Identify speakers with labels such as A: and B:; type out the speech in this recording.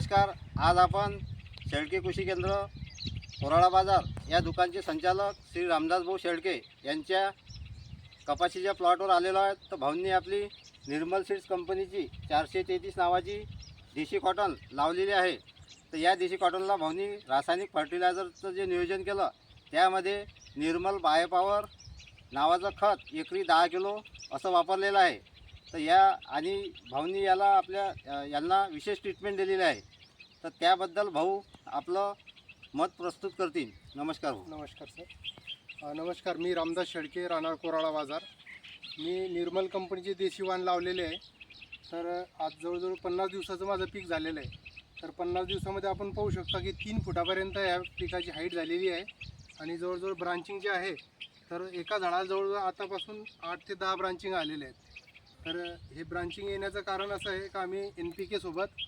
A: नमस्कार. आज आपण शेळके कृषी केंद्र कोराळा बाजार या दुकानचे संचालक श्री रामदास भाऊ शेळके यांच्या कपाशीच्या प्लॉटवर आलेलो आहे. तर भाऊंनी आपली निर्मल सीड्स कंपनीची 433 नावाची देशी कॉटन लावलेली आहे. तर या देशी कॉटनला भाऊंनी रासायनिक फर्टिलायझरचं जे नियोजन केलं त्यामध्ये निर्मल बायोपॉवर नावाचं खत एकरी 10 किलो असं वापरलेलं आहे. तर या आणि भाऊंनी यांना विशेष ट्रीटमेंट दिलेली आहे. तर त्याबद्दल भाऊ आपलं मत प्रस्तुत करतील. नमस्कार भाऊ.
B: नमस्कार सर. नमस्कार. मी रामदास शेळके, राहणार कोराळा बाजार. मी निर्मल कंपनीचे देशी वाण लावलेले आहे. तर आज जवळजवळ 50 दिवसाचं माझं पीक झालेलं आहे. तर 50 दिवसामध्ये आपण पाहू शकता की 3 फुटापर्यंत या पिकाची हाईट झालेली आहे आणि जवळजवळ ब्रांचिंग जे आहे तर एका झाडाला जवळजवळ आतापासून 8 ते 10 ब्रांचिंग आलेले आहेत. तर हे ब्रांचिंग येण्याचं कारण असं आहे का आम्ही NPK सोबत